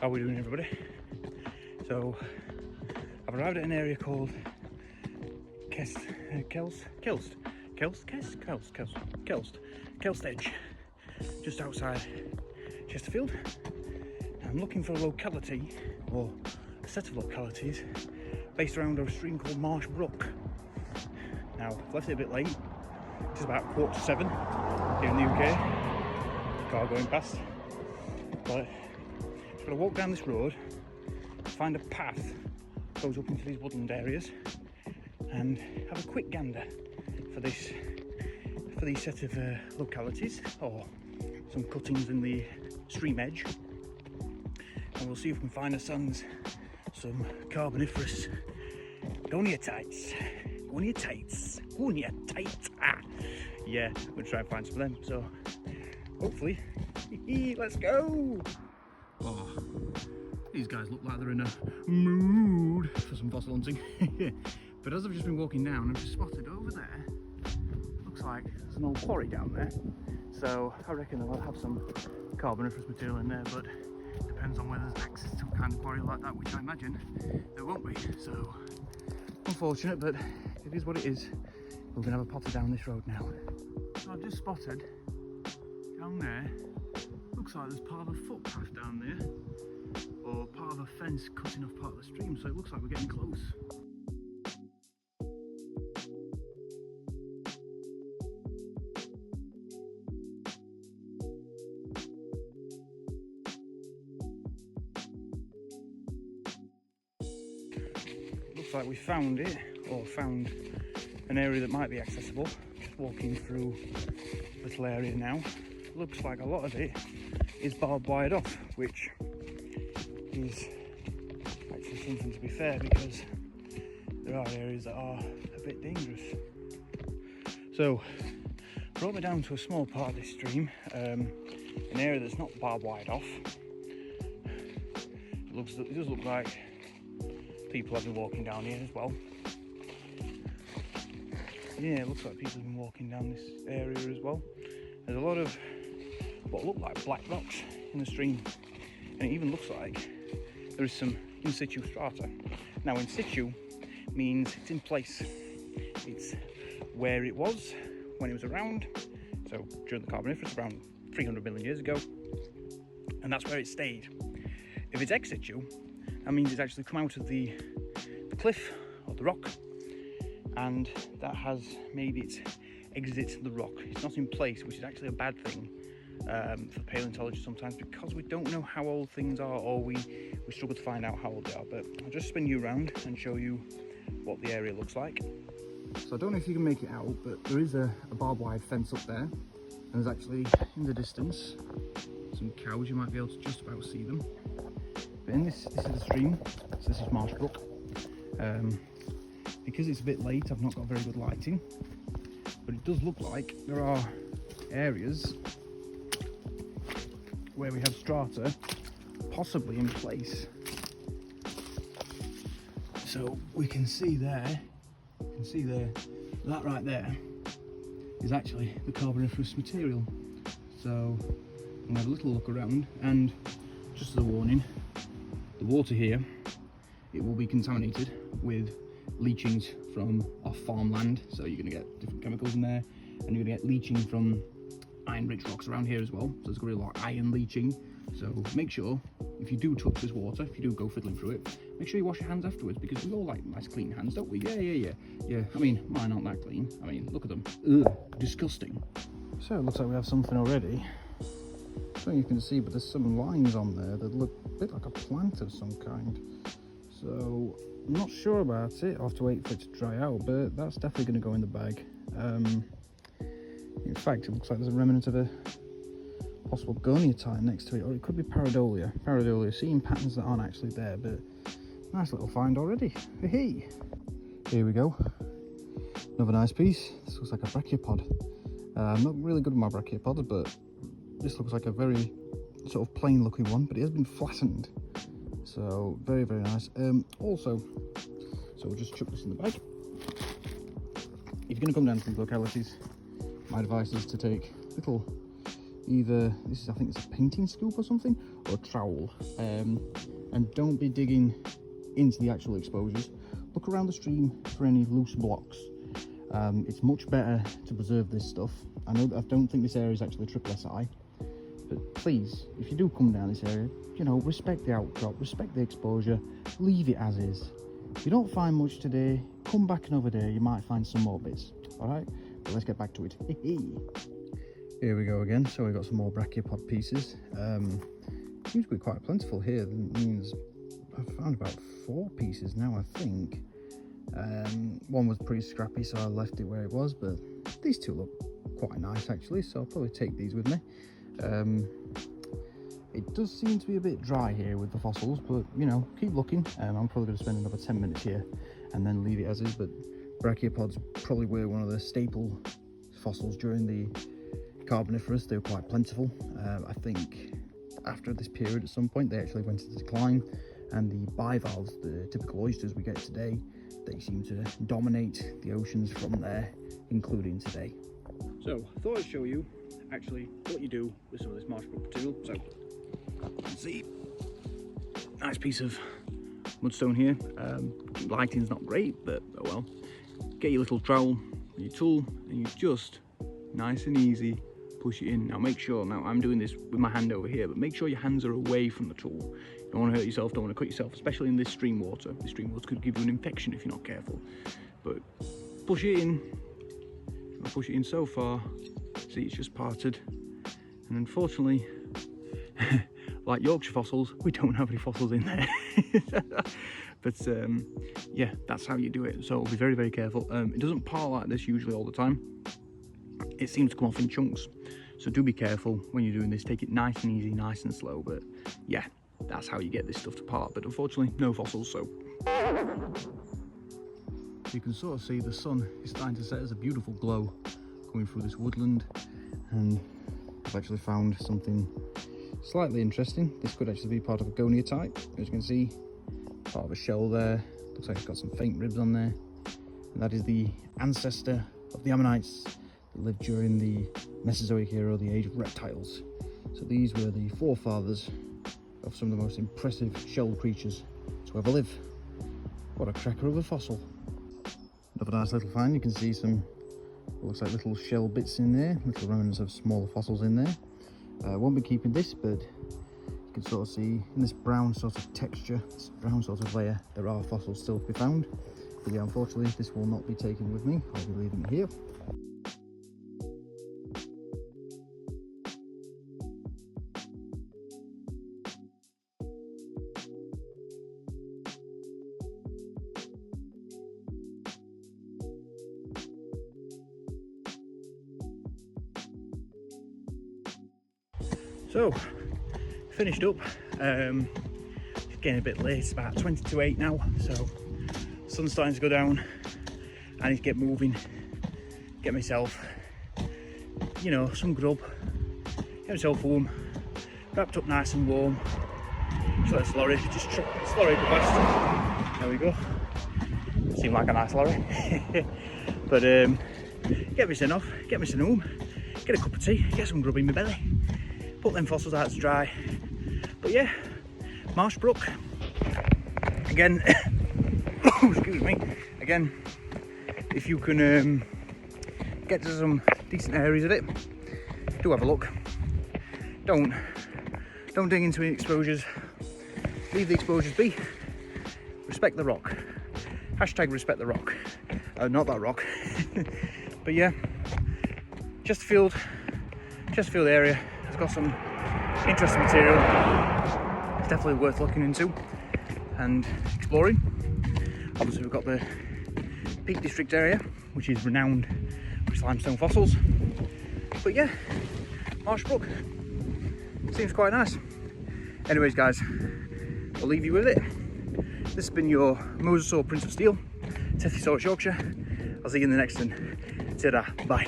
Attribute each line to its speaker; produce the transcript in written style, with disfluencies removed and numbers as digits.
Speaker 1: How are we doing, everybody? So I've arrived at an area called Kelst Edge, just outside Chesterfield. I'm looking for a locality, or a set of localities, based around a stream called Marsh Brook. Now, I've left it a bit late. It's about 7:15 here in the UK. Car going past. But just gotta walk down this road, find a path that goes up into these woodland areas, and have a quick gander for these set of localities, or some cuttings in the stream edge. And we'll see if we can find some Carboniferous goniatites. Yeah, I'm gonna try and find some of them. So hopefully, let's go. Oh, these guys look like they're in a mood for some fossil hunting. But as I've just been walking down, I've just spotted over there, looks like there's an old quarry down there. So I reckon they'll have some Carboniferous material in there, but it depends on whether there's access to a kind of quarry like that, which I imagine there won't be. So unfortunate, but it is what it is. We're gonna have a potter down this road now. So I've just spotted down there, looks like there's part of a footpath down there, or part of a fence cutting off part of the stream, so it looks like we're getting close. Looks like we found it, or found an area that might be accessible. Just walking through a little area now. Looks like a lot of it is barbed wired off, which is actually something to be fair, because there are areas that are a bit dangerous. So brought me down to a small part of this stream, an area that's not barbed wired off. It does look like people have been walking down here as well. Yeah, it looks like people have been walking down this area as well. There's a lot of what look like black rocks in the stream, and it even looks like there is some in situ strata. Now, in situ means it's in place. It's where it was when it was around, so during the Carboniferous, around 300 million years ago, and that's where it stayed. If it's ex situ, that means it's actually come out of the cliff or the rock, and that has made it exit the rock. It's not in place, which is actually a bad thing for paleontologists sometimes, because we don't know how old things are, or we struggle to find out how old they are. But I'll just spin you around and show you what the area looks like. So I don't know if you can make it out, but there is a barbed wire fence up there, and there's actually in the distance some cows. You might be able to just about see them. But in this is the stream, so this is Marsh Brook. Because it's a bit late, I've not got very good lighting, but it does look like there are areas where we have strata possibly in place. So we can see there, that right there is actually the Carboniferous material. So I'm gonna have a little look around, and just as a warning, the water here, it will be contaminated with leachings from our farmland, so you're going to get different chemicals in there, and you're going to get leaching from iron-rich rocks around here as well. So there's going to be a lot of iron leaching. So make sure, if you do touch this water, if you do go fiddling through it, make sure you wash your hands afterwards, because we all like nice clean hands, don't we? Yeah. I mean, mine aren't that clean. I mean, look at them. Ugh, disgusting. So it looks like we have something already. I don't know if you can see, but there's some lines on there that look a bit like a plant of some kind. So I'm not sure about it. I'll have to wait for it to dry out, but that's definitely going to go in the bag. In fact, it looks like there's a remnant of a possible goniatite next to it, or it could be pareidolia. Seeing patterns that aren't actually there, but nice little find already. Hey, here we go. Another nice piece. This looks like a brachiopod. I'm not really good with my brachiopods, but this looks like a very sort of plain looking one, but it has been flattened. So very, very nice. Also, so we'll just chuck this in the bag. If you're going to come down to these localities, my advice is to take little either, this is, I think it's a painting scoop or something, or a trowel, and don't be digging into the actual exposures. Look around the stream for any loose blocks. It's much better to preserve this stuff. I don't think this area is actually triple SI, but please, if you do come down this area, you know, respect the outcrop, respect the exposure, leave it as is. If you don't find much today, come back another day, you might find some more bits. All right, but let's get back to it. Here we go again. So we got some more brachiopod pieces. Seems to be quite plentiful here. That means I've found about 4 pieces now, I think. One was pretty scrappy, so I left it where it was, but these two look quite nice actually, so I'll probably take these with me. It does seem to be a bit dry here with the fossils, but you know, keep looking. I'm probably going to spend another 10 minutes here and then leave it as is, but brachiopods probably were one of the staple fossils during the Carboniferous. They were quite plentiful. I think after this period at some point they actually went into decline, and the bivalves, the typical oysters we get today, they seem to dominate the oceans from there, including today. So I thought I'd show you actually what you do with some of this Marsh Brook material. So you can see, nice piece of mudstone here. Lighting's not great, but oh well. Get your little trowel and your tool, and you just nice and easy push it in. Now make sure, now I'm doing this with my hand over here, but make sure your hands are away from the tool. You don't want to hurt yourself, don't want to cut yourself, especially in this stream water. This stream water could give you an infection if you're not careful. But push it in. I'll push it in so far. See, it's just parted. And unfortunately, like Yorkshire fossils, we don't have any fossils in there. But yeah, that's how you do it. So be very, very careful. It doesn't part like this usually all the time. It seems to come off in chunks. So do be careful when you're doing this. Take it nice and easy, nice and slow. But yeah, that's how you get this stuff to part. But unfortunately, no fossils, so. You can sort of see the sun is starting to set. There's a beautiful glow coming through this woodland. And I've actually found something slightly interesting. This could actually be part of a gonia type. As you can see, part of a shell there. Looks like it's got some faint ribs on there. And that is the ancestor of the ammonites that lived during the Mesozoic era, or the age of reptiles. So these were the forefathers of some of the most impressive shell creatures to ever live. What a cracker of a fossil. Another nice little find. You can see some, looks like little shell bits in there, little remnants of smaller fossils in there. Won't be keeping this, but you can sort of see in this brown sort of texture, this brown sort of layer, there are fossils still to be found. But yeah, unfortunately this will not be taken with me. I'll be leaving it here. So, finished up. It's getting a bit late, it's about 20 to 8 now, so sun's starting to go down. I need to get moving, get myself, you know, some grub, get myself home, wrapped up nice and warm. So this lorry, just this lorry go past. There we go. Seemed like a nice lorry. But get me sent off, get me sent home, get a cup of tea, get some grub in my belly. Put them fossils out to dry. But yeah, Marsh Brook. Again, excuse me. Again, if you can get to some decent areas of it, do have a look. Don't dig into any exposures. Leave the exposures be. Respect the rock. Hashtag respect the rock. Not that rock. But yeah, Chesterfield area. It's got some interesting material. It's definitely worth looking into and exploring. Obviously we've got the Peak District area, which is renowned for its limestone fossils. But yeah, Marsh Brook seems quite nice. Anyways guys, I'll leave you with it. This has been your Mosasaur Prince of Steel, Tethyosaurus Yorkshire. I'll see you in the next one. Ta-da, bye.